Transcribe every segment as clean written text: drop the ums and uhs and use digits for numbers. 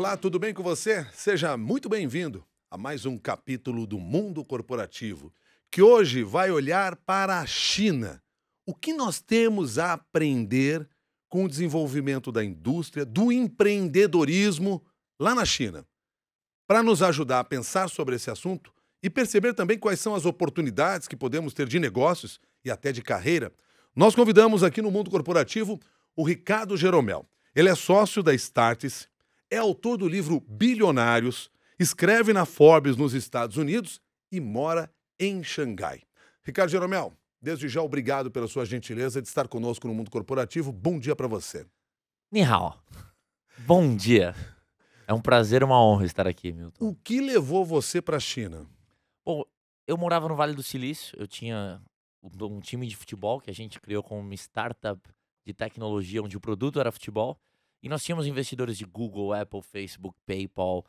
Olá, tudo bem com você? Seja muito bem-vindo a mais um capítulo do Mundo Corporativo, que hoje vai olhar para a China. O que nós temos a aprender com o desenvolvimento da indústria, do empreendedorismo lá na China? Para nos ajudar a pensar sobre esse assunto e perceber também quais são as oportunidades que podemos ter de negócios e até de carreira, nós convidamos aqui no Mundo Corporativo o Ricardo Jeromel. Ele é sócio da Startse, é autor do livro Bilionários, escreve na Forbes nos Estados Unidos e mora em Xangai. Ricardo Jeromel, desde já obrigado pela sua gentileza de estar conosco no Mundo Corporativo. Bom dia para você. Ni hao. Bom dia. É um prazer e uma honra estar aqui, Milton. O que levou você para a China? Bom, eu morava no Vale do Silício, eu tinha um time de futebol que a gente criou como uma startup de tecnologia onde o produto era futebol. E nós tínhamos investidores de Google, Apple, Facebook, PayPal.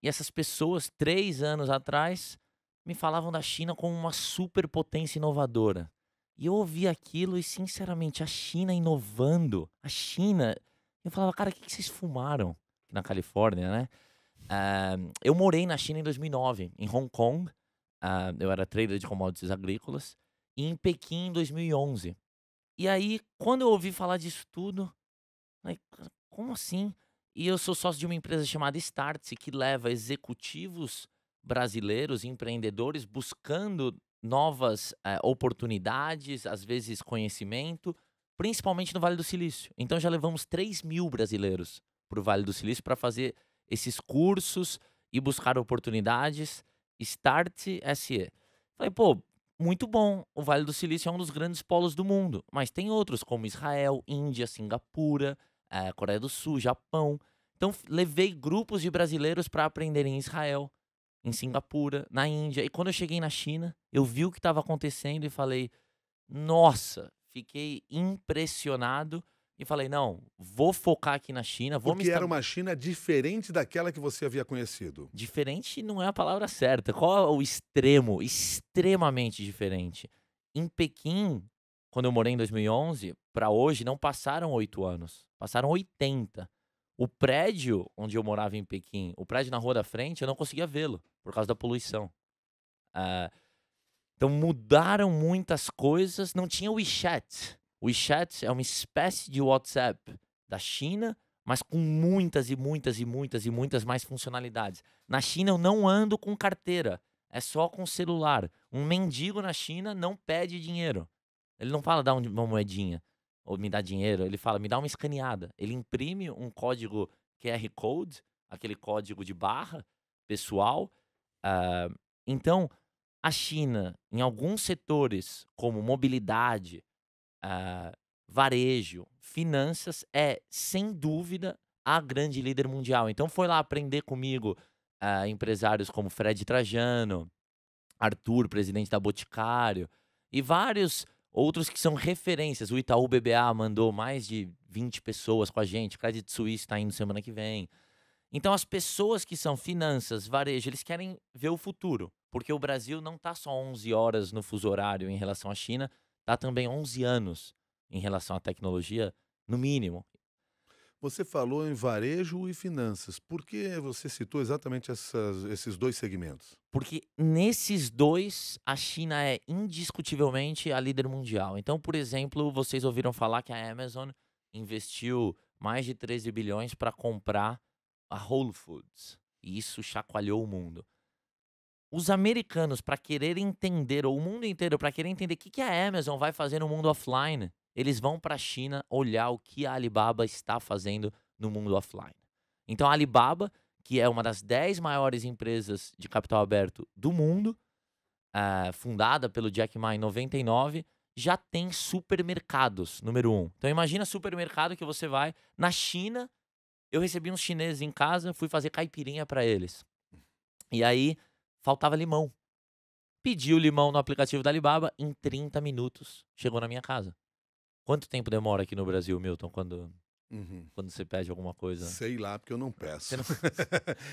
E essas pessoas, 3 anos atrás, me falavam da China como uma superpotência inovadora. E eu ouvia aquilo e, sinceramente, a China inovando, a China... Eu falava, cara, o que vocês fumaram aqui na Califórnia, né? Eu morei na China em 2009, em Hong Kong. Eu era trader de commodities agrícolas. E em Pequim em 2011. E aí, quando eu ouvi falar disso tudo, falei, "Cara, como assim?" E eu sou sócio de uma empresa chamada Startse, que leva executivos brasileiros, empreendedores, buscando novas oportunidades, às vezes conhecimento, principalmente no Vale do Silício. Então já levamos 3.000 brasileiros para o Vale do Silício para fazer esses cursos e buscar oportunidades. Startse SE. Falei, pô, muito bom. O Vale do Silício é um dos grandes polos do mundo, mas tem outros como Israel, Índia, Singapura, Coreia do Sul, Japão. Então levei grupos de brasileiros para aprenderem em Israel, em Singapura, na Índia. E quando eu cheguei na China, eu vi o que estava acontecendo e falei, nossa, fiquei impressionado e falei, não, vou focar aqui na China, vou me Porque era uma China diferente daquela que você havia conhecido. Diferente não é a palavra certa. Qual é o extremo? Extremamente diferente. Em Pequim, quando eu morei em 2011, para hoje não passaram 8 anos, passaram 80. O prédio onde eu morava em Pequim, o prédio na rua da frente, eu não conseguia vê-lo por causa da poluição. Ah, então mudaram muitas coisas. Não tinha o WeChat. O WeChat é uma espécie de WhatsApp da China, mas com muitas e muitas e muitas e muitas mais funcionalidades. Na China eu não ando com carteira, é só com celular. Um mendigo na China não pede dinheiro. Ele não fala dá uma moedinha ou me dá dinheiro, ele fala me dá uma escaneada. Ele imprime um código QR Code, aquele código de barra pessoal. ah, então a China, em alguns setores, como mobilidade, ah, varejo, finanças, é, sem dúvida, a grande líder mundial. Então foi lá aprender comigo empresários como Fred Trajano, Arthur, presidente da Boticário, e vários outros que são referências. O Itaú BBA mandou mais de 20 pessoas com a gente, Credit Suisse está indo semana que vem. Então as pessoas que são finanças, varejo, eles querem ver o futuro, porque o Brasil não está só 11 horas no fuso horário em relação à China, está também 11 anos em relação à tecnologia, no mínimo. Você falou em varejo e finanças. Por que você citou exatamente esses dois segmentos? Porque nesses dois, a China é indiscutivelmente a líder mundial. Então, por exemplo, vocês ouviram falar que a Amazon investiu mais de 13 bilhões para comprar a Whole Foods. E isso chacoalhou o mundo. Os americanos, para querer entender, ou o mundo inteiro, para querer entender o que a Amazon vai fazer no mundo offline, eles vão para a China olhar o que a Alibaba está fazendo no mundo offline. Então, a Alibaba, que é uma das 10 maiores empresas de capital aberto do mundo, fundada pelo Jack Ma em 99, já tem supermercados, número 1. Então, imagina supermercado que você vai. Na China, eu recebi uns chineses em casa, fui fazer caipirinha para eles. E aí, faltava limão. Pedi o limão no aplicativo da Alibaba, em 30 minutos chegou na minha casa. Quanto tempo demora aqui no Brasil, Milton, quando Uhum. você pede alguma coisa? Sei lá, porque eu não peço. Você não-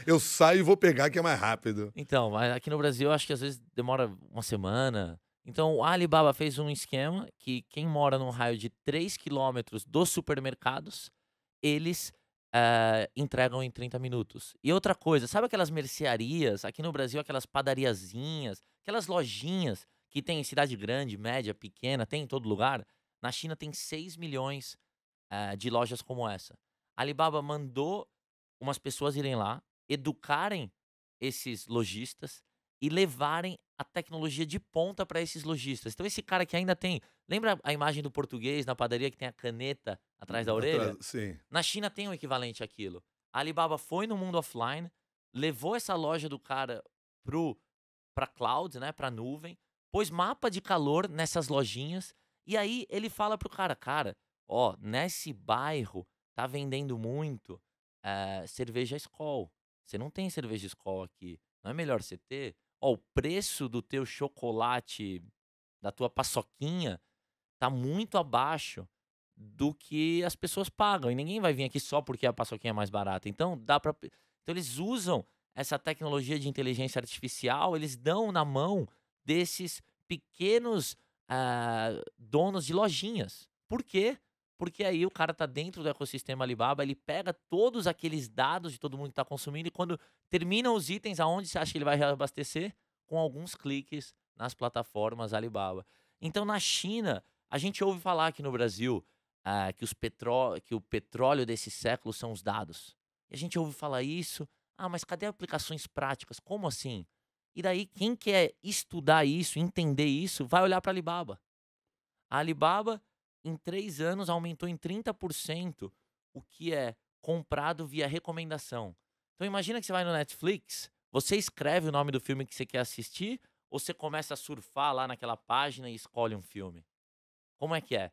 Eu saio e vou pegar que é mais rápido. Então, mas aqui no Brasil eu acho que às vezes demora uma semana. Então, a Alibaba fez um esquema que quem mora num raio de 3 quilômetros dos supermercados, eles entregam em 30 minutos. E outra coisa, sabe aquelas mercearias, aqui no Brasil, aquelas padariazinhas, aquelas lojinhas que tem em cidade grande, média, pequena, tem em todo lugar? Na China tem 6 milhões de lojas como essa. A Alibaba mandou umas pessoas irem lá, educarem esses lojistas e levarem a tecnologia de ponta para esses lojistas. Então esse cara que ainda tem, lembra a imagem do português na padaria que tem a caneta atrás da orelha? Sim. Na China tem um equivalente àquilo. A Alibaba foi no mundo offline, levou essa loja do cara pra cloud, né, pra nuvem, pôs mapa de calor nessas lojinhas, e aí ele fala pro cara: "Cara, ó, nesse bairro tá vendendo muito, cerveja Skol. Você não tem cerveja Skol aqui. Não é melhor você ter? Ó, o preço do teu chocolate, da tua paçoquinha, tá muito abaixo do que as pessoas pagam. E ninguém vai vir aqui só porque a paçoquinha é mais barata. Então dá para então eles usam essa tecnologia de inteligência artificial, eles dão na mão desses pequenos donos de lojinhas. Por quê? Porque aí o cara tá dentro do ecossistema Alibaba, ele pega todos aqueles dados de todo mundo que tá consumindo e quando terminam os itens, aonde você acha que ele vai reabastecer? Com alguns cliques nas plataformas Alibaba. Então na China, a gente ouve falar aqui no Brasil que o petróleo desse século são os dados. E a gente ouve falar isso, mas cadê aplicações práticas? Como assim? E daí, quem quer estudar isso, entender isso, vai olhar para a Alibaba. A Alibaba, em 3 anos, aumentou em 30% o que é comprado via recomendação. Então, imagina que você vai no Netflix, você escreve o nome do filme que você quer assistir, ou você começa a surfar lá naquela página e escolhe um filme? Como é que é?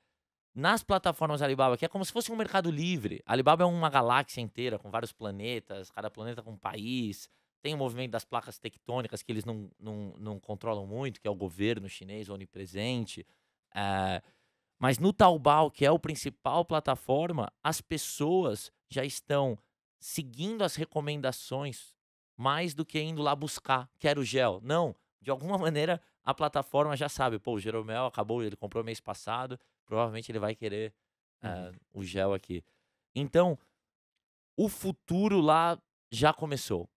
Nas plataformas Alibaba, que é como se fosse um mercado livre. A Alibaba é uma galáxia inteira, com vários planetas, cada planeta com um país. Tem o movimento das placas tectônicas que eles não controlam muito, que é o governo chinês onipresente. Eh, mas no Taobao, que é o principal plataforma, as pessoas já estão seguindo as recomendações mais do que indo lá buscar, quero gel. Não, de alguma maneira a plataforma já sabe, pô, o Jeromel acabou, ele comprou mês passado, provavelmente ele vai querer Uhum. o gel aqui. Então, o futuro lá já começou.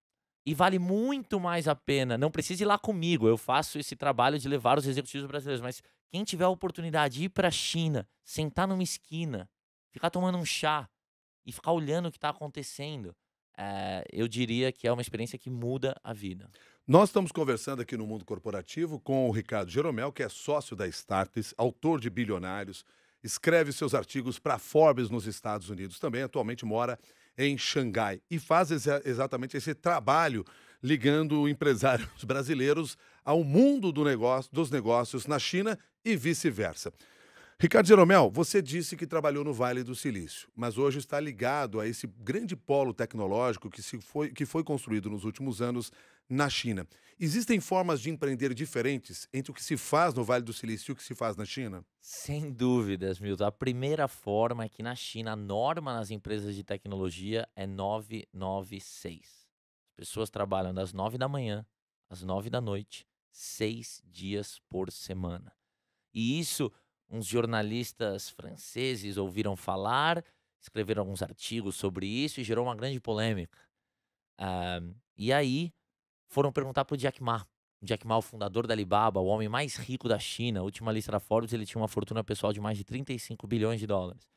E vale muito mais a pena, não precisa ir lá comigo, eu faço esse trabalho de levar os executivos brasileiros, mas quem tiver a oportunidade de ir para a China, sentar numa esquina, ficar tomando um chá e ficar olhando o que está acontecendo, eu diria que é uma experiência que muda a vida. Nós estamos conversando aqui no Mundo Corporativo com o Ricardo Jeromel, que é sócio da Startpes, autor de Bilionários, escreve seus artigos para Forbes nos Estados Unidos, também atualmente mora em Xangai e faz exatamente esse trabalho ligando empresários brasileiros ao mundo dos negócios na China e vice-versa. Ricardo Jeromel, você disse que trabalhou no Vale do Silício, mas hoje está ligado a esse grande polo tecnológico que foi construído nos últimos anos na China. Existem formas de empreender diferentes entre o que se faz no Vale do Silício e o que se faz na China? Sem dúvidas, Milton. A primeira forma é que na China a norma nas empresas de tecnologia é 996. As pessoas trabalham das 9 da manhã às 9 da noite, 6 dias por semana. E isso, uns jornalistas franceses ouviram falar, escreveram alguns artigos sobre isso e gerou uma grande polêmica. E aí foram perguntar pro Jack Ma. O Jack Ma, o fundador da Alibaba, o homem mais rico da China, a última lista da Forbes, ele tinha uma fortuna pessoal de mais de 35 bilhões de dólares.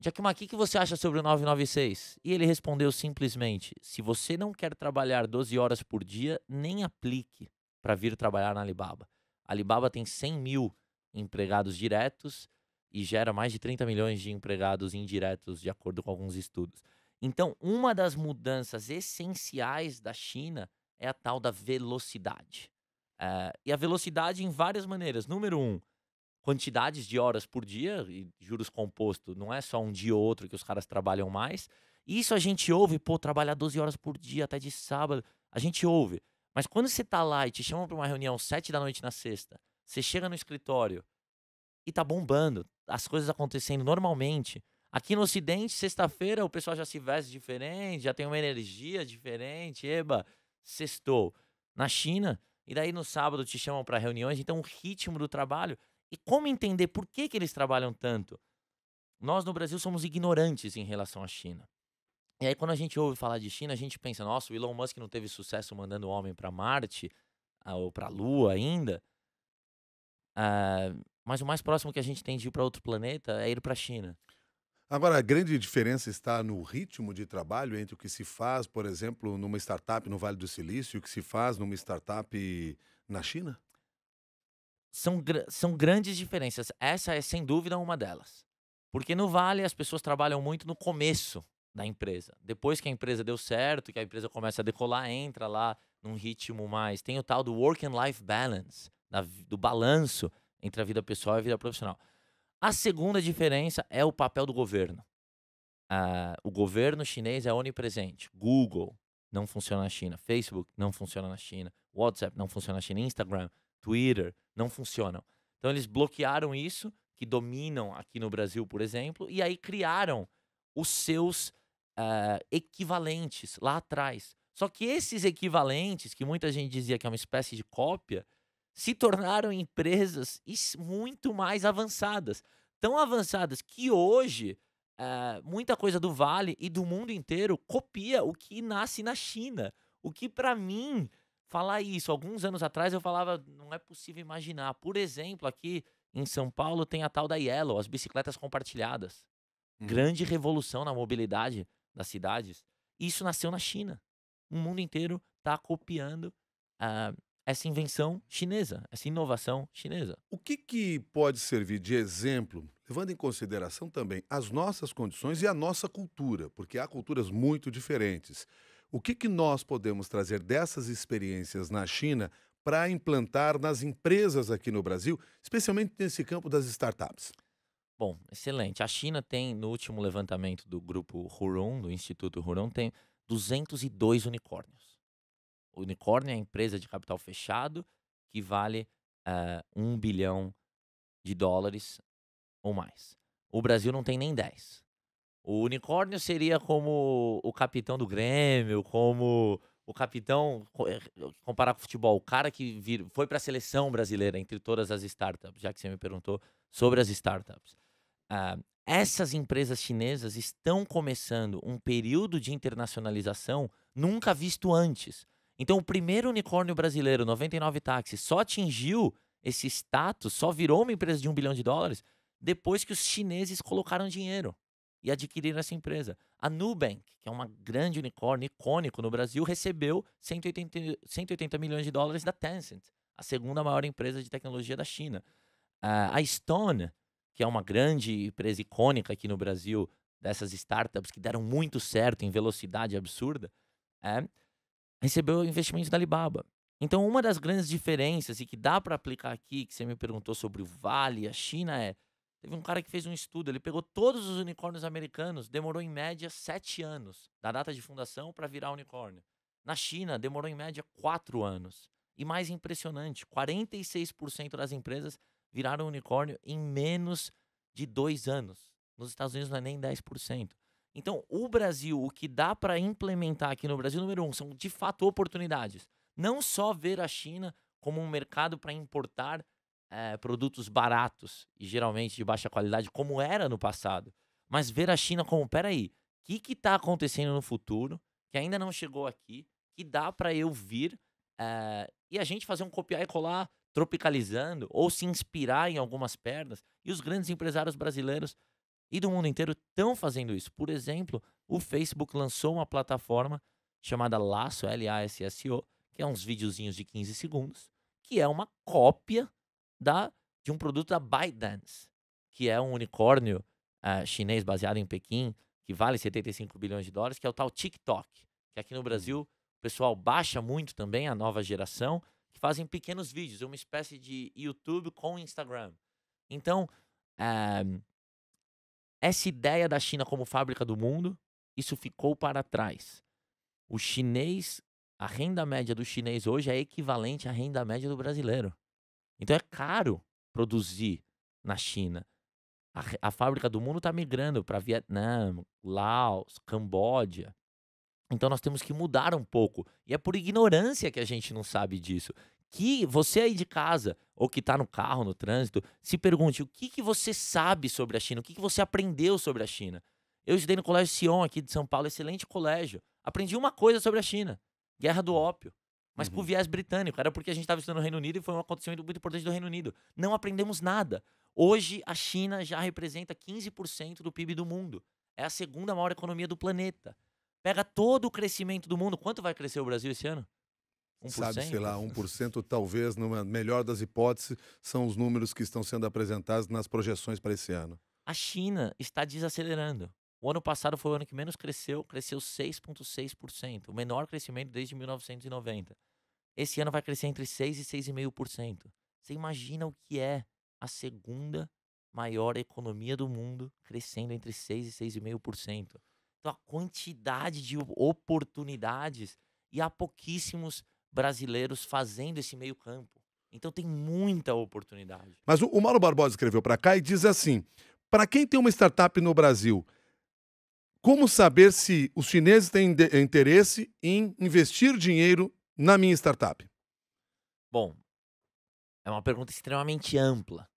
Jack Ma, o que você acha sobre o 996? E ele respondeu simplesmente: se você não quer trabalhar 12 horas por dia, nem aplique para vir trabalhar na Alibaba. A Alibaba tem 100 mil empregados diretos e gera mais de 30 milhões de empregados indiretos, de acordo com alguns estudos. Então, uma das mudanças essenciais da China é a tal da velocidade. E a velocidade em várias maneiras. Número um, quantidades de horas por dia, e juros compostos, não é só um dia ou outro que os caras trabalham mais. Isso a gente ouve, pô, trabalhar 12 horas por dia, até de sábado, a gente ouve. Mas quando você tá lá e te chamam para uma reunião 7 da noite na sexta, você chega no escritório e tá bombando, as coisas acontecendo normalmente. Aqui no Ocidente, sexta-feira, o pessoal já se veste diferente, já tem uma energia diferente, eba, sextou. Na China, e daí no sábado te chamam para reuniões, então o ritmo do trabalho. E como entender por que eles trabalham tanto? Nós no Brasil somos ignorantes em relação à China. E aí, quando a gente ouve falar de China, a gente pensa, nossa, o Elon Musk não teve sucesso mandando o homem para Marte, ou para a Lua ainda. Ah, mas o mais próximo que a gente tem de ir para outro planeta é ir para a China. Agora, a grande diferença está no ritmo de trabalho entre o que se faz, por exemplo, numa startup no Vale do Silício e o que se faz numa startup na China? São grandes diferenças. Essa é, sem dúvida, uma delas. Porque no Vale as pessoas trabalham muito no começo da empresa. Depois que a empresa deu certo, que a empresa começa a decolar, entra lá num ritmo mais. Tem o tal do work and life balance, do balanço entre a vida pessoal e a vida profissional. A segunda diferença é o papel do governo. O governo chinês é onipresente. Google não funciona na China. Facebook não funciona na China. WhatsApp não funciona na China. Instagram, Twitter não funcionam. Então eles bloquearam isso, que dominam aqui no Brasil, por exemplo, e aí criaram os seus equivalentes lá atrás. Só que esses equivalentes, que muita gente dizia que é uma espécie de cópia, se tornaram empresas muito mais avançadas. Tão avançadas que hoje muita coisa do Vale e do mundo inteiro copia o que nasce na China. O que, para mim, falar isso, alguns anos atrás eu falava, não é possível imaginar. Por exemplo, aqui em São Paulo tem a tal da Yellow, as bicicletas compartilhadas. Uhum. Grande revolução na mobilidade das cidades. Isso nasceu na China. O mundo inteiro está copiando ah, essa invenção chinesa, essa inovação chinesa. O que pode servir de exemplo, levando em consideração também as nossas condições e a nossa cultura, porque há culturas muito diferentes. O que nós podemos trazer dessas experiências na China para implantar nas empresas aqui no Brasil, especialmente nesse campo das startups? Bom, excelente. A China tem, no último levantamento do grupo Hurun, do Instituto Hurun, tem 202 unicórnios. O unicórnio é a empresa de capital fechado que vale 1 bilhão de dólares ou mais. O Brasil não tem nem 10. O unicórnio seria como o capitão do Grêmio, como o capitão, comparar com o futebol, o cara que foi para a seleção brasileira entre todas as startups, já que você me perguntou sobre as startups. Essas empresas chinesas estão começando um período de internacionalização nunca visto antes. Então, o primeiro unicórnio brasileiro, 99 Táxi, só atingiu esse status, só virou uma empresa de 1 bilhão de dólares depois que os chineses colocaram dinheiro e adquiriram essa empresa. A Nubank, que é uma grande unicórnio icônico no Brasil, recebeu 180 milhões de dólares da Tencent, a segunda maior empresa de tecnologia da China. A Stone, que é uma grande empresa icônica aqui no Brasil, dessas startups que deram muito certo em velocidade absurda, recebeu investimentos da Alibaba. Então, uma das grandes diferenças e que dá para aplicar aqui, que você me perguntou sobre o Vale e a China, teve um cara que fez um estudo, ele pegou todos os unicórnios americanos, demorou em média 7 anos, da data de fundação para virar unicórnio. Na China, demorou em média 4 anos. E mais impressionante, 46% das empresas viraram unicórnio em menos de 2 anos. Nos Estados Unidos não é nem 10%. Então, o Brasil, o que dá para implementar aqui no Brasil, número 1, são de fato oportunidades. Não só ver a China como um mercado para importar produtos baratos e geralmente de baixa qualidade, como era no passado, mas ver a China como, peraí, o que está acontecendo no futuro, que ainda não chegou aqui, que dá para eu vir e a gente fazer um copiar e colar tropicalizando ou se inspirar em algumas pernas. E os grandes empresários brasileiros e do mundo inteiro estão fazendo isso. Por exemplo, o Facebook lançou uma plataforma chamada Lasso, Lasso, que é uns videozinhos de 15 segundos, que é uma cópia de um produto da ByteDance, que é um unicórnio chinês baseado em Pequim, que vale 75 bilhões de dólares, que é o tal TikTok, que aqui no Brasil o pessoal baixa muito também, a nova geração, que fazem pequenos vídeos, uma espécie de YouTube com Instagram. Então, essa ideia da China como fábrica do mundo, isso ficou para trás. O chinês, a renda média do chinês hoje é equivalente à renda média do brasileiro. Então é caro produzir na China. A fábrica do mundo está migrando para Vietnã, Laos, Camboja. Então nós temos que mudar um pouco. E é por ignorância que a gente não sabe disso. Que você aí de casa, ou que está no carro, no trânsito, se pergunte o que você sabe sobre a China, o que você aprendeu sobre a China. Eu estudei no Colégio Sion, aqui de São Paulo, excelente colégio. Aprendi uma coisa sobre a China, Guerra do Ópio. Mas por viés britânico, era porque a gente estava estudando no Reino Unido e foi um acontecimento muito importante do Reino Unido. Não aprendemos nada. Hoje, a China já representa 15% do PIB do mundo. É a segunda maior economia do planeta. Pega todo o crescimento do mundo. Quanto vai crescer o Brasil esse ano? 1%? Sabe, sei lá, 1% talvez, numa melhor das hipóteses, são os números que estão sendo apresentados nas projeções para esse ano. A China está desacelerando. O ano passado foi o ano que menos cresceu 6,6%. O menor crescimento desde 1990. Esse ano vai crescer entre 6% e 6,5%. Você imagina o que é a segunda maior economia do mundo crescendo entre 6% e 6,5%. Então, a quantidade de oportunidades, e há pouquíssimos brasileiros fazendo esse meio campo. Então, tem muita oportunidade. Mas o Mauro Barbosa escreveu para cá e diz assim: para quem tem uma startup no Brasil, como saber se os chineses têm interesse em investir dinheiro na minha startup? Bom, é uma pergunta extremamente ampla,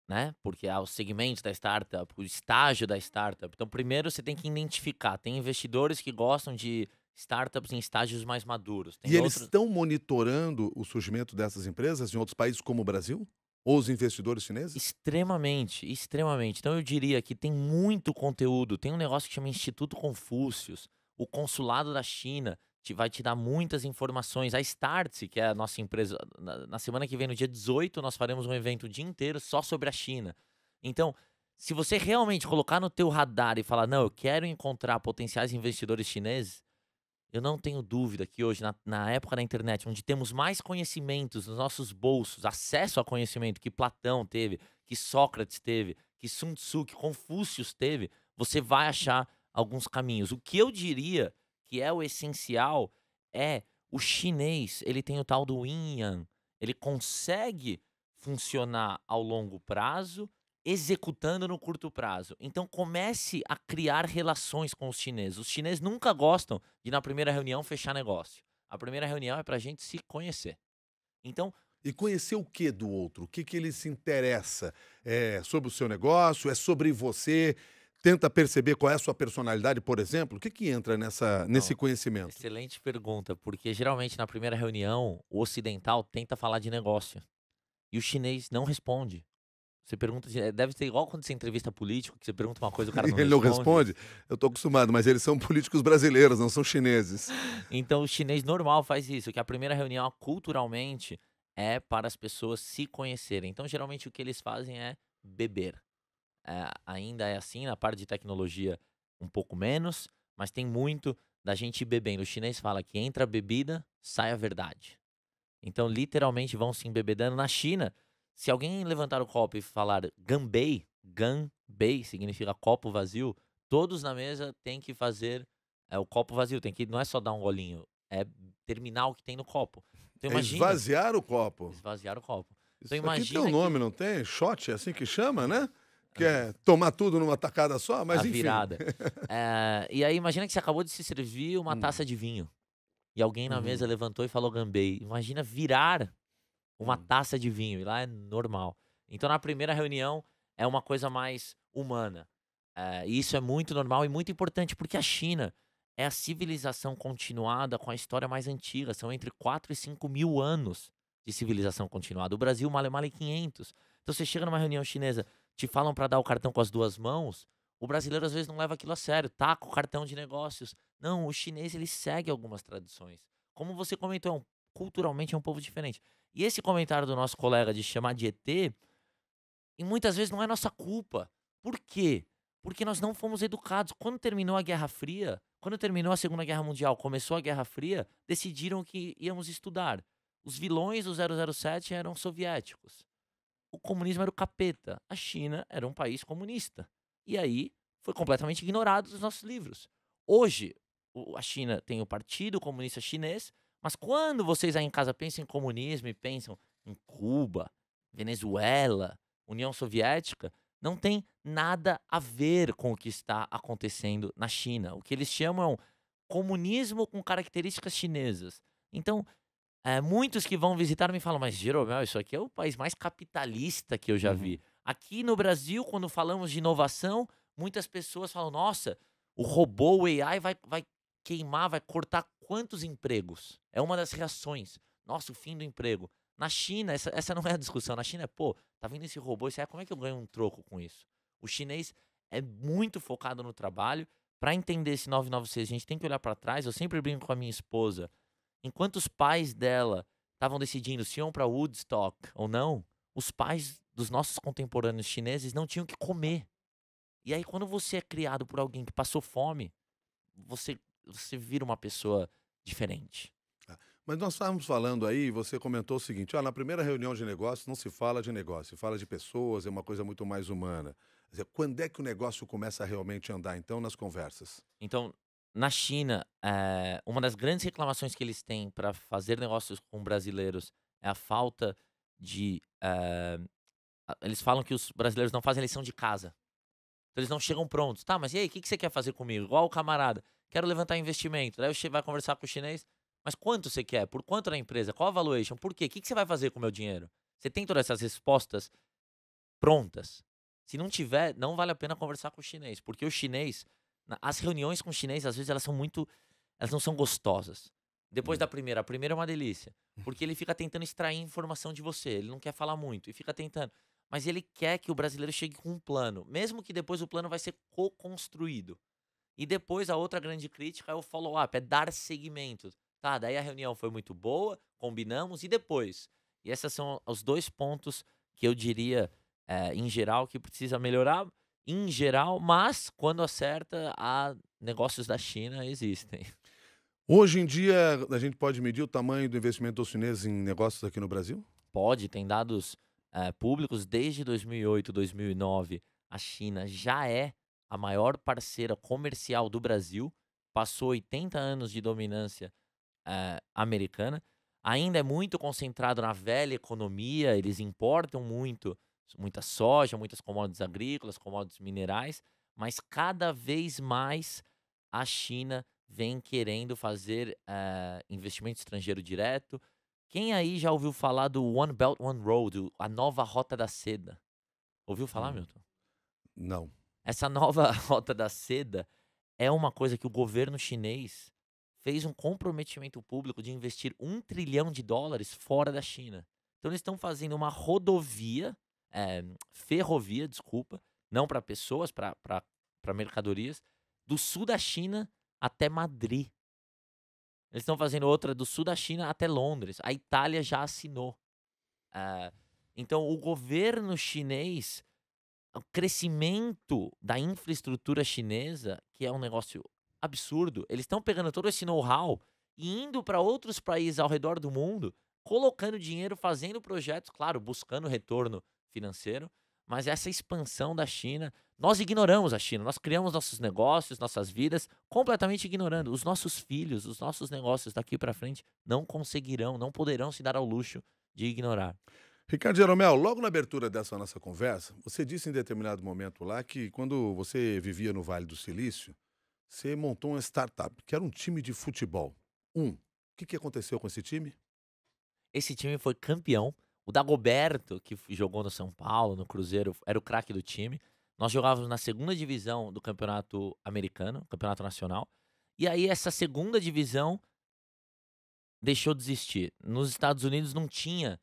né? Porque há o segmento da startup, o estágio da startup. Então, primeiro você tem que identificar. Tem investidores que gostam de startups em estágios mais maduros. Tem E eles outros... estão monitorando o surgimento dessas empresas em outros países como o Brasil? Ou os investidores chineses? Extremamente, extremamente. Então eu diria que tem muito conteúdo. Tem um negócio que chama Instituto Confúcios. O consulado da China vai te dar muitas informações. A Startse, que é a nossa empresa, na semana que vem, no dia 18, nós faremos um evento o dia inteiro só sobre a China. Então, se você realmente colocar no teu radar e falar, não, eu quero encontrar potenciais investidores chineses, eu não tenho dúvida que hoje, na época da internet, onde temos mais conhecimentos nos nossos bolsos, acesso a conhecimento que Platão teve, que Sócrates teve, que Sun Tzu, que Confúcio teve, você vai achar alguns caminhos. O que eu diria que é o essencial é o chinês, ele tem o tal do yin yang, ele consegue funcionar ao longo prazo, executando no curto prazo. Então comece a criar relações com os chineses. Os chineses nunca gostam de, na primeira reunião, fechar negócio. A primeira reunião é pra gente se conhecer. Então, E conhecer o que do outro? O que ele se interessa? É sobre o seu negócio? É sobre você? Tenta perceber qual é a sua personalidade, por exemplo? O que entra nesse conhecimento? excelente pergunta, porque geralmente na primeira reunião, o ocidental tenta falar de negócio. E o chinês não responde. Você pergunta, deve ser igual quando você entrevista político, que você pergunta uma coisa e o cara não Ele não responde. responde? Eu tô acostumado, mas eles são políticos brasileiros, não são chineses. Então o chinês normal faz isso, que a primeira reunião culturalmente é para as pessoas se conhecerem. Então geralmente o que eles fazem é beber. Ainda é assim, na parte de tecnologia um pouco menos, mas tem muito da gente ir bebendo. O chinês fala que entra a bebida, sai a verdade. Então literalmente vão se embebedando. Na China, se alguém levantar o copo e falar ganbei, ganbei significa copo vazio, todos na mesa têm que fazer o copo vazio, não é só dar um golinho, é terminar o que tem no copo. Então É imagina, esvaziar o copo. esvaziar o copo. Isso Então aqui tem imagina um nome, que não tem? Shot, é assim que chama, né? Que é tomar tudo numa tacada só, mas a enfim. virada. E aí imagina que você acabou de se servir uma taça de vinho e alguém na mesa levantou e falou gambei. Imagina virar uma taça de vinho, e lá é normal. Então, na primeira reunião, é uma coisa mais humana. E isso é muito normal e muito importante, porque a China é a civilização continuada com a história mais antiga. São entre 4 e 5 mil anos de civilização continuada. O Brasil, male 500. Então, você chega numa reunião chinesa, te falam para dar o cartão com as duas mãos, o brasileiro às vezes não leva aquilo a sério. Tá com o cartão de negócios. Não, o chinês, ele segue algumas tradições. Como você comentou, culturalmente é um povo diferente. E esse comentário do nosso colega de chamar de ET, e muitas vezes não é nossa culpa. Por quê? Porque nós não fomos educados. Quando terminou a Guerra Fria, quando terminou a Segunda Guerra Mundial, começou a Guerra Fria, decidiram que íamos estudar. Os vilões do 007 eram soviéticos. O comunismo era o capeta. A China era um país comunista. E aí foi completamente ignorado dos nossos livros. Hoje, a China tem o Partido Comunista Chinês, mas quando vocês aí em casa pensam em comunismo e pensam em Cuba, Venezuela, União Soviética, não tem nada a ver com o que está acontecendo na China. O que eles chamam comunismo com características chinesas. Então, muitos que vão visitar me falam, mas Jeromel, isso aqui é o país mais capitalista que eu já vi. Aqui no Brasil, quando falamos de inovação, muitas pessoas falam, nossa, O robô, o AI vai queimar, vai cortar quantos empregos? É uma das reações. Nossa, o fim do emprego. Na China, essa não é a discussão. Na China é, pô, tá vindo esse robô, como é que eu ganho um troco com isso? O chinês é muito focado no trabalho. Para entender esse 996, a gente tem que olhar para trás. Eu sempre brinco com a minha esposa. Enquanto os pais dela estavam decidindo se iam para Woodstock ou não, os pais dos nossos contemporâneos chineses não tinham que comer. E aí, quando você é criado por alguém que passou fome, você vira uma pessoa diferente. Mas nós estávamos falando aí, você comentou o seguinte: na primeira reunião de negócios não se fala de negócio, se fala de pessoas, é uma coisa muito mais humana. Quer dizer, quando é que o negócio começa a realmente andar, então, nas conversas? Então, na China, uma das grandes reclamações que eles têm para fazer negócios com brasileiros é a falta de. Eles falam que os brasileiros não fazem lição de casa. Então, eles não chegam prontos. Tá, mas e aí, o que você quer fazer comigo? Igual o camarada. Quero levantar investimento. Daí você vai conversar com o chinês. Mas quanto você quer? Por quanto na empresa? Qual a valuation? Por quê? O que você vai fazer com o meu dinheiro? Você tem todas essas respostas prontas. Se não tiver, não vale a pena conversar com o chinês. Porque o chinês, as reuniões com o chinês, às vezes, elas não são gostosas. Depois da primeira, a primeira é uma delícia. Porque ele fica tentando extrair informação de você. Ele não quer falar muito. E fica tentando. Mas ele quer que o brasileiro chegue com um plano. Mesmo que depois o plano vai ser co-construído. E depois a outra grande crítica é o follow-up, é dar seguimento. Tá, daí a reunião foi muito boa, combinamos, e depois? E esses são os 2 pontos que eu diria, em geral, que precisa melhorar, em geral, mas quando acerta, negócios da China existem. Hoje em dia, a gente pode medir o tamanho do investimento dos chineses em negócios aqui no Brasil? Pode, tem dados públicos desde 2008, 2009. A China já é a maior parceira comercial do Brasil, passou 80 anos de dominância americana. Ainda é muito concentrado na velha economia, eles importam muita soja, muitas commodities agrícolas, commodities minerais, mas cada vez mais a China vem querendo fazer investimento estrangeiro direto. Quem aí já ouviu falar do One Belt, One Road, a nova Rota da Seda? Ouviu falar, Hum, Milton? não. Essa nova Rota da Seda é uma coisa que o governo chinês fez um comprometimento público de investir US$ 1 trilhão fora da China. Então eles estão fazendo uma rodovia, ferrovia, desculpa, não para pessoas, para mercadorias, do sul da China até Madrid. Eles estão fazendo outra do sul da China até Londres. A Itália já assinou. Então, o governo chinês, o crescimento da infraestrutura chinesa, que é um negócio absurdo, eles estão pegando todo esse know-how e indo para outros países ao redor do mundo, colocando dinheiro, fazendo projetos, claro, buscando retorno financeiro, mas essa expansão da China, nós ignoramos a China, nós criamos nossos negócios, nossas vidas, completamente ignorando. Os nossos filhos, os nossos negócios daqui para frente não conseguirão, não poderão se dar ao luxo de ignorar. Ricardo Jeromel, logo na abertura dessa nossa conversa, você disse em determinado momento lá que quando você vivia no Vale do Silício, você montou uma startup, que era um time de futebol. O que aconteceu com esse time? Esse time foi campeão. O Dagoberto, que jogou no São Paulo, no Cruzeiro, era o craque do time. Nós jogávamos na segunda divisão do campeonato americano, campeonato nacional. E aí essa segunda divisão deixou de existir. Nos Estados Unidos não tinha.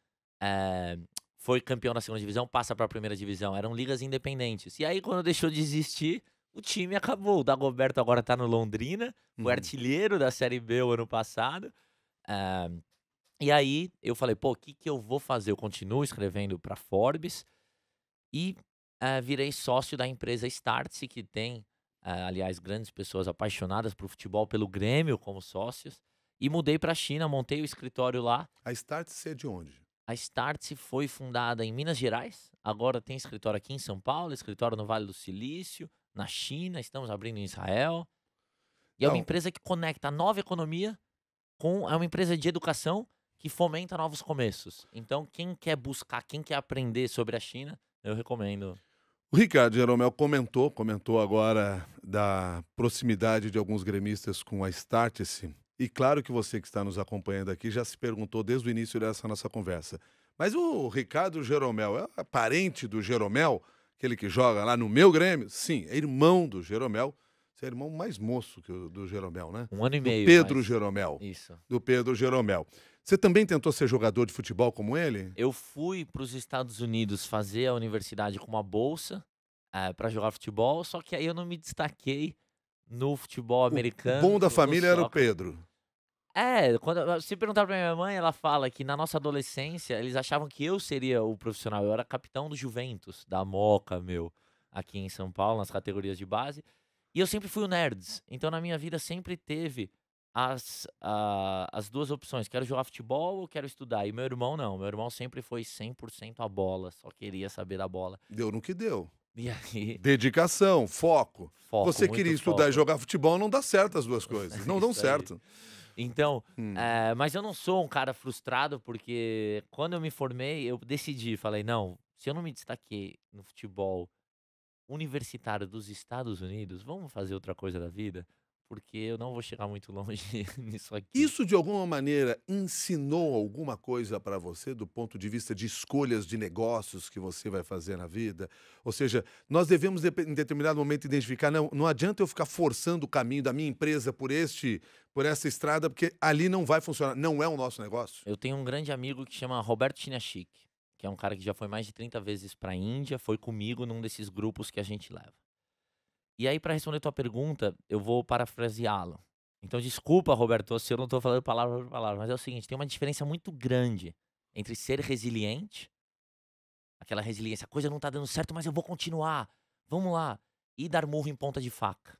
Foi campeão da segunda divisão, passa para a primeira divisão. Eram ligas independentes. E aí, quando deixou de existir, o time acabou. O Dagoberto agora tá no Londrina, foi artilheiro da Série B o ano passado. E aí, eu falei, pô, o que eu vou fazer? Eu continuo escrevendo para Forbes e virei sócio da empresa Startse, que tem, aliás, grandes pessoas apaixonadas por futebol, pelo Grêmio como sócios. E mudei para a China, montei o escritório lá. A Startse é de onde? A Startse foi fundada em Minas Gerais, agora tem escritório aqui em São Paulo, escritório no Vale do Silício, na China, estamos abrindo em Israel. E é uma Então, empresa que conecta a nova economia é uma empresa de educação que fomenta novos começos. Então, quem quer buscar, quem quer aprender sobre a China, eu recomendo. o Ricardo Jeromel comentou agora da proximidade de alguns gremistas com a Startse. E claro que você que está nos acompanhando aqui já se perguntou desde o início dessa nossa conversa. Mas o Ricardo Jeromel é parente do Jeromel, aquele que joga lá no meu Grêmio? Sim, é irmão do Jeromel. Você é irmão mais moço que o do Jeromel, né? 1 ano e Do meio, Pedro mas Jeromel. isso. Do Pedro Jeromel. Você também tentou ser jogador de futebol como ele? Eu fui para os Estados Unidos fazer a universidade com uma bolsa, pra jogar futebol, só que aí eu não me destaquei no futebol O bom americano, da no família era o soccer. Pedro. É, se perguntar pra minha mãe, ela fala que na nossa adolescência eles achavam que eu seria o profissional. Eu era capitão do Juventus, da Moca, meu, aqui em São Paulo, nas categorias de base. E eu sempre fui o nerds. Então na minha vida sempre teve as duas opções: quero jogar futebol ou quero estudar. E meu irmão não. Meu irmão sempre foi 100% a bola, só queria saber da bola. Deu no que deu. E aí, Dedicação, foco. foco, Você muito queria estudar e foco. jogar futebol, não dá certo as duas coisas. Não dão Isso aí. certo. Então, Hum. mas eu não sou um cara frustrado, porque quando eu me formei, eu decidi, falei: "Não, se eu não me destaquei no futebol universitário dos Estados Unidos, vamos fazer outra coisa da vida, porque eu não vou chegar muito longe nisso aqui". Isso de alguma maneira ensinou alguma coisa para você do ponto de vista de escolhas de negócios que você vai fazer na vida? Ou seja, nós devemos em determinado momento identificar, não adianta eu ficar forçando o caminho da minha empresa por essa estrada, porque ali não vai funcionar, não é o nosso negócio. Eu tenho um grande amigo que chama Roberto Chinachique, que é um cara que já foi mais de 30 vezes pra Índia, foi comigo num desses grupos que a gente leva. E aí, para responder tua pergunta, eu vou parafraseá-lo. Então, desculpa, Roberto, se eu não estou falando palavra por palavra, mas é o seguinte: tem uma diferença muito grande entre ser resiliente, aquela resiliência, a coisa não tá dando certo, mas eu vou continuar, vamos lá, e dar murro em ponta de faca.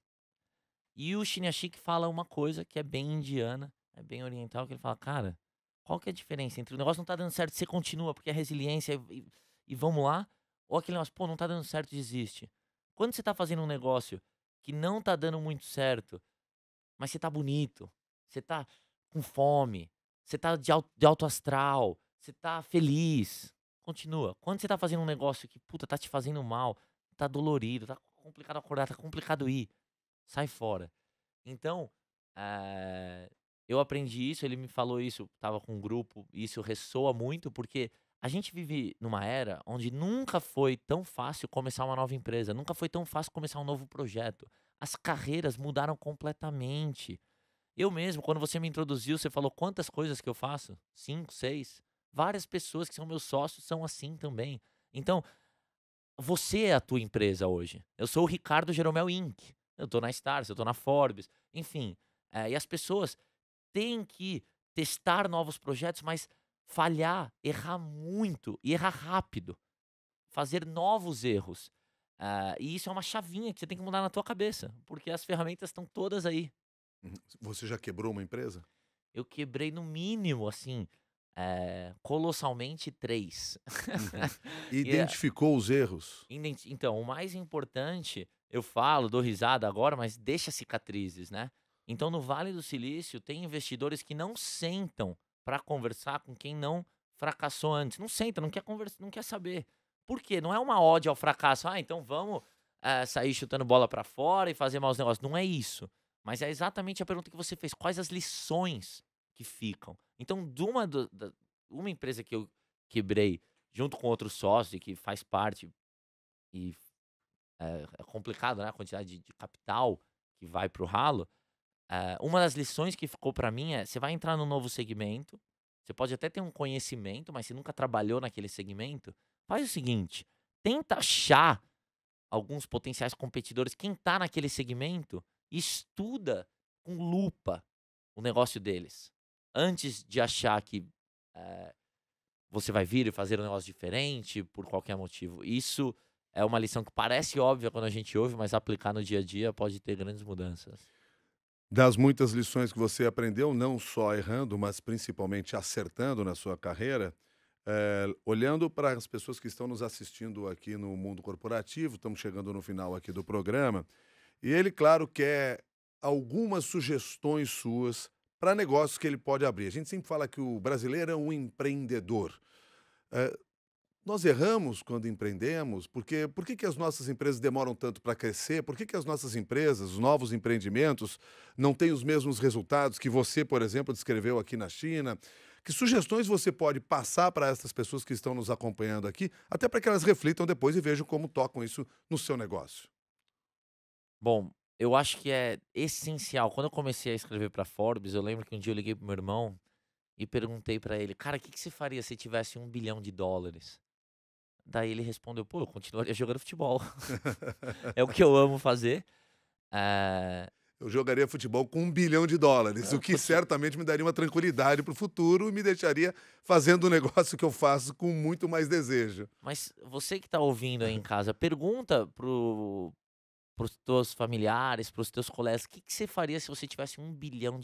E o Shinyashik fala uma coisa que é bem indiana, é bem oriental, que ele fala: cara, qual que é a diferença entre o negócio não tá dando certo, você continua, porque é resiliência e vamos lá, ou aquele negócio, pô, não tá dando certo, desiste. Quando você tá fazendo um negócio que não tá dando muito certo, mas você tá bonito, você tá com fome, você tá de alto astral, você tá feliz, continua. Quando você tá fazendo um negócio que, puta, tá te fazendo mal, tá dolorido, tá complicado acordar, tá complicado ir, sai fora. Então, eh, eu aprendi isso, ele me falou isso, estava com um grupo, e isso ressoa muito, porque a gente vive numa era onde nunca foi tão fácil começar uma nova empresa, nunca foi tão fácil começar um novo projeto. As carreiras mudaram completamente. Eu mesmo, quando você me introduziu, você falou quantas coisas que eu faço? 5, 6. Várias pessoas que são meus sócios são assim também. Então, você é a tua empresa hoje. Eu sou o Ricardo Jeromel Inc. Eu tô na Stars, eu tô na Forbes, enfim. E as pessoas têm que testar novos projetos, mas falhar, errar muito e errar rápido. Fazer novos erros. E isso é uma chavinha que você tem que mudar na tua cabeça, porque as ferramentas estão todas aí. Uhum. Você já quebrou uma empresa? Eu quebrei no mínimo, assim, colossalmente 3. Uhum. E é Identificou os erros? Então, o mais importante, eu falo, dou risada agora, mas deixa cicatrizes, né. Então, no Vale do Silício, tem investidores que não sentam para conversar com quem não fracassou antes. Não senta, não quer conversar, não quer saber. Por quê? Não é uma ode ao fracasso: "Ah, então vamos, sair chutando bola para fora e fazer maus negócios". Não é isso. Mas é exatamente a pergunta que você fez: quais as lições que ficam? Então, de uma empresa que eu quebrei junto com outros sócios e que faz parte e é complicado, né, a quantidade de capital que vai para o ralo. Uma das lições que ficou para mim é: você vai entrar num novo segmento, você pode até ter um conhecimento, mas você nunca trabalhou naquele segmento, faz o seguinte, tenta achar alguns potenciais competidores, quem tá naquele segmento, e estuda com lupa o negócio deles, antes de achar que, eh, você vai vir e fazer um negócio diferente por qualquer motivo. Isso é uma lição que parece óbvia quando a gente ouve, mas aplicar no dia a dia pode ter grandes mudanças. Das muitas lições que você aprendeu, não só errando, mas principalmente acertando na sua carreira, olhando para as pessoas que estão nos assistindo aqui no mundo corporativo, estamos chegando no final aqui do programa, e ele, claro, quer algumas sugestões suas para negócios que ele pode abrir. A gente sempre fala que o brasileiro é um empreendedor. Eh, Nós erramos quando empreendemos, porque por que que as nossas empresas demoram tanto para crescer? Por que que as nossas empresas, os novos empreendimentos, não têm os mesmos resultados que você, por exemplo, descreveu aqui na China? Que sugestões você pode passar para essas pessoas que estão nos acompanhando aqui, até para que elas reflitam depois e vejam como tocam isso no seu negócio? Bom, Eu acho que é essencial. Quando eu comecei a escrever pra Forbes, eu lembro que um dia eu liguei pro meu irmão e perguntei pra ele: "Cara, o que que você faria se tivesse US$ 1 bilhão?" Daí ele respondeu: "Pô, eu continuaria jogando futebol. É o que eu amo fazer." Eh, Eu jogaria futebol com US$ 1 bilhão, o que Porque certamente me daria uma tranquilidade para o futuro e me deixaria fazendo o negócio que eu faço com muito mais desejo. mas você que tá ouvindo aí em casa, pergunta para os teus familiares, para os teus colegas, o que que você faria se você tivesse US$ 1 bilhão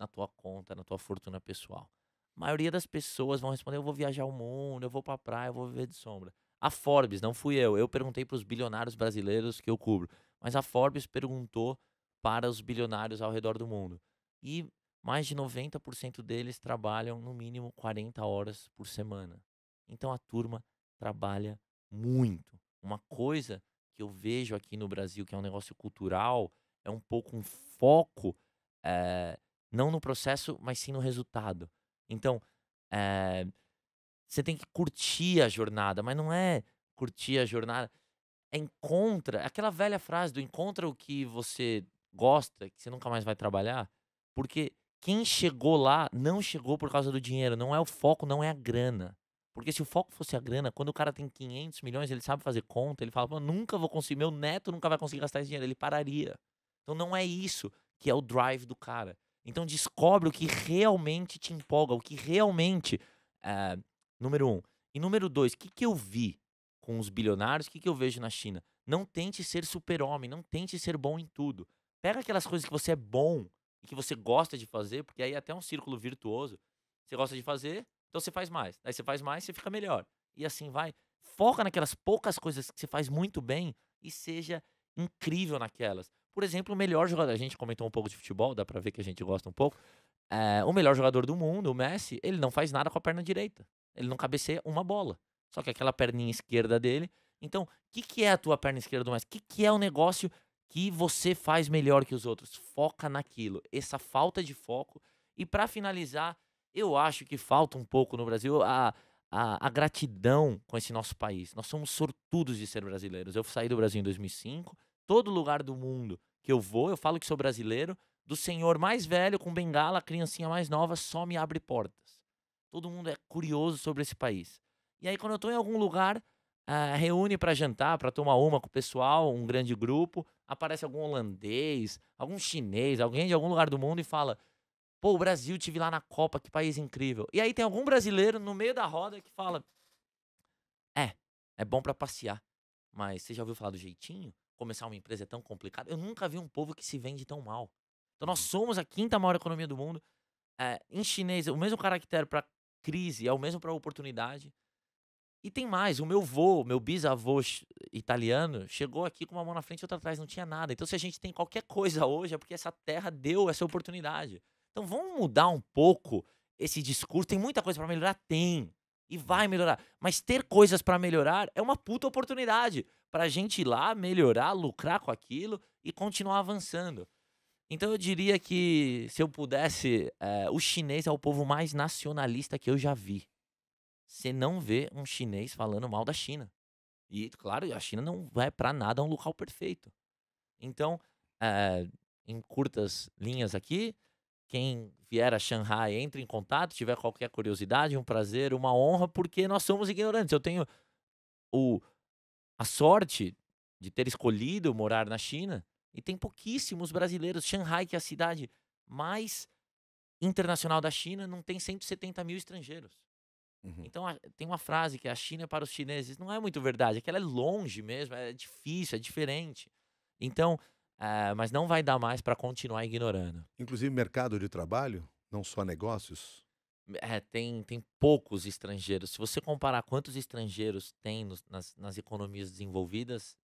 na tua conta, na tua fortuna pessoal? A maioria das pessoas vão responder: "Eu vou viajar o mundo, eu vou pra praia, eu vou viver de sombra." A Forbes, não fui eu perguntei para os bilionários brasileiros que eu cubro, mas a Forbes perguntou para os bilionários ao redor do mundo. E mais de 90% deles trabalham no mínimo 40 horas por semana. Então a turma trabalha muito. Uma coisa que eu vejo aqui no Brasil, que é um negócio cultural, é um pouco um foco, eh, não no processo, mas sim no resultado. Então, eh, você tem que curtir a jornada, mas não é curtir a jornada, é aquela velha frase do encontra o que você gosta, que você nunca mais vai trabalhar, porque quem chegou lá não chegou por causa do dinheiro, não é o foco, não é a grana. Porque se o foco fosse a grana, quando o cara tem 500 milhões, ele sabe fazer conta, ele fala: "Pô, nunca vou conseguir, meu neto nunca vai conseguir gastar esse dinheiro", ele pararia. Então não é isso que é o drive do cara. Então descobre o que realmente te empolga, o que realmente, eh, número um. E número 2, o que que eu vi com os bilionários, o que que eu vejo na China? Não tente ser super-homem, não tente ser bom em tudo. Pega aquelas coisas que você é bom e que você gosta de fazer, porque aí é até um círculo virtuoso. Você gosta de fazer, então você faz mais. Aí você faz mais, você fica melhor. E assim vai. Foca naquelas poucas coisas que você faz muito bem e seja incrível naquelas. Por exemplo, o melhor jogador, a gente comentou um pouco de futebol, dá pra ver que a gente gosta um pouco. O melhor jogador do mundo, o Messi, ele não faz nada com a perna direita. Ele não cabeceia uma bola. Só que aquela perninha esquerda dele. Então, o que que é a tua perna esquerda do Messi? O que que é o negócio que você faz melhor que os outros? Foca naquilo. Essa falta de foco. E pra finalizar, eu acho que falta um pouco no Brasil a gratidão com esse nosso país. Nós somos sortudos de ser brasileiros. Eu saí do Brasil em 2005. Todo lugar do mundo que eu vou, eu falo que sou brasileiro. Do senhor mais velho com bengala, a criancinha mais nova, só me abre portas. Todo mundo é curioso sobre esse país. E aí, quando eu tô em algum lugar, reúne pra jantar, pra tomar uma com o pessoal, um grande grupo, aparece algum holandês, algum chinês, alguém de algum lugar do mundo e fala: "Pô, o Brasil, te vi lá na Copa, que país incrível." E aí tem algum brasileiro no meio da roda que fala: "É, é bom pra passear, mas você já ouviu falar do jeitinho? Começar uma empresa é tão complicado." Eu nunca vi um povo que se vende tão mal. Então nós Uhum. somos a quinta maior economia do mundo. Em chinês, o mesmo caractere para crise é o mesmo para oportunidade. E tem mais, o meu bisavô italiano, chegou aqui com uma mão na frente e outra atrás, não tinha nada. Então se a gente tem qualquer coisa hoje, é porque essa terra deu essa oportunidade. Então vamos mudar um pouco esse discurso. Tem muita coisa para melhorar? Tem. E Hum. vai melhorar. Mas ter coisas para melhorar é uma puta oportunidade pra gente ir lá, melhorar, lucrar com aquilo e continuar avançando. Então eu diria que, se eu pudesse, o chinês é o povo mais nacionalista que eu já vi. Você não vê um chinês falando mal da China. E, claro, a China não é pra nada um local perfeito. Então, em curtas linhas aqui, quem vier a Shanghai, entre em contato, tiver qualquer curiosidade, um prazer, uma honra, porque nós somos ignorantes. Eu tenho o a sorte de ter escolhido morar na China e tem pouquíssimos brasileiros. Shanghai, que é a cidade mais internacional da China, não tem 170 mil estrangeiros. Uhum. Então tem uma frase que é: "A China é para os chineses", não é muito verdade, é que ela é longe mesmo, é difícil, é diferente. Então, mas não vai dar mais para continuar ignorando. Inclusive mercado de trabalho, não só negócios. Tem poucos estrangeiros. Se você comparar quantos estrangeiros tem nas economias desenvolvidas,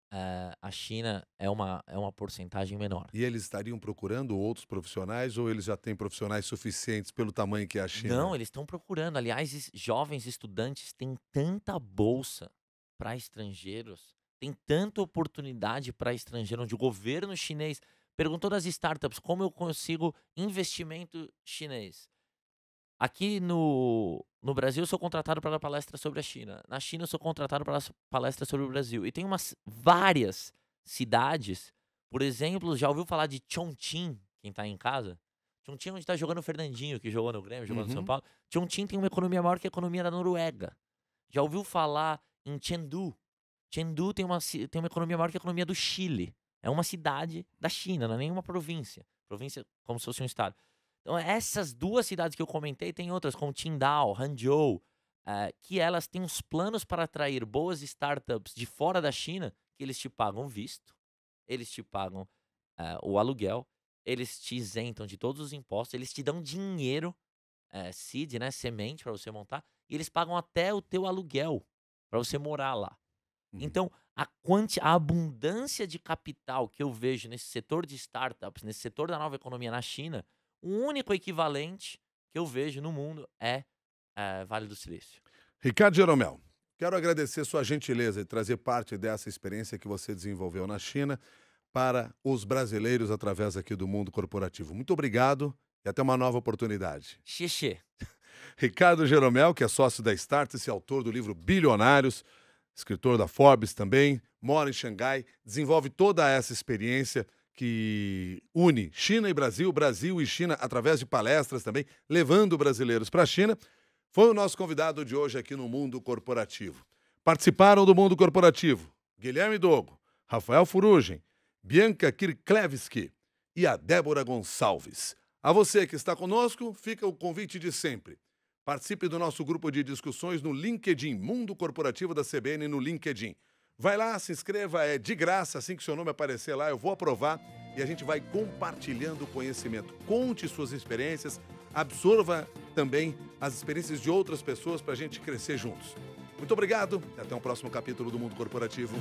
a China é uma porcentagem menor. E eles estariam procurando outros profissionais ou eles já têm profissionais suficientes pelo tamanho que é a Não, China? eles estão procurando. Aliás, jovens estudantes têm tanta bolsa para estrangeiros, tem tanta oportunidade para estrangeiro, onde o governo chinês perguntou das startups como eu consigo investimento chinês. Aqui no Brasil, eu sou contratado para dar palestra sobre a China. Na China, eu sou contratado para dar palestra sobre o Brasil. E tem várias cidades, Por exemplo, já ouviu falar de Chongqing, quem tá em casa? Chongqing é onde tá jogando o Fernandinho, que jogou no Grêmio, jogou no São Paulo. Chongqing tem uma economia maior que a economia da Noruega. Já ouviu falar em Chengdu? Chengdu tem uma economia maior que a economia do Chile. É uma cidade da China, não é nenhuma província. Província como se fosse um estado. Então, essas duas cidades que eu comentei, tem outras, como Qingdao, Hangzhou, que elas têm uns planos para atrair boas startups de fora da China, que eles te pagam visto, eles te pagam o aluguel, eles te isentam de todos os impostos, eles te dão dinheiro, seed, né, semente para você montar, e eles pagam até o teu aluguel para você morar lá. Então, a abundância de capital que eu vejo nesse setor de startups, nesse setor da nova economia na China, o único equivalente que eu vejo no mundo é Vale do Silício. Ricardo Jeromel, quero agradecer sua gentileza de trazer parte dessa experiência que você desenvolveu na China para os brasileiros através aqui do Mundo Corporativo. Muito obrigado e até uma nova oportunidade. Xixi. Ricardo Jeromel, que é sócio da Startse e autor do livro Bilionários, escritor da Forbes também, mora em Xangai, desenvolve toda essa experiência que une China e Brasil, Brasil e China, através de palestras também, levando brasileiros para a China. Foi o nosso convidado de hoje aqui no Mundo Corporativo. Participaram do Mundo Corporativo Guilherme Dogo, Rafael Furugem, Bianca Kirklevski e a Débora Gonçalves. A você que está conosco, fica o convite de sempre. Participe do nosso grupo de discussões no LinkedIn, Mundo Corporativo da CBN no LinkedIn. Vai lá, se inscreva, é de graça, assim que seu nome aparecer lá, eu vou aprovar e a gente vai compartilhando o conhecimento. Conte suas experiências, absorva também as experiências de outras pessoas para a gente crescer juntos. Muito obrigado e até o próximo capítulo do Mundo Corporativo.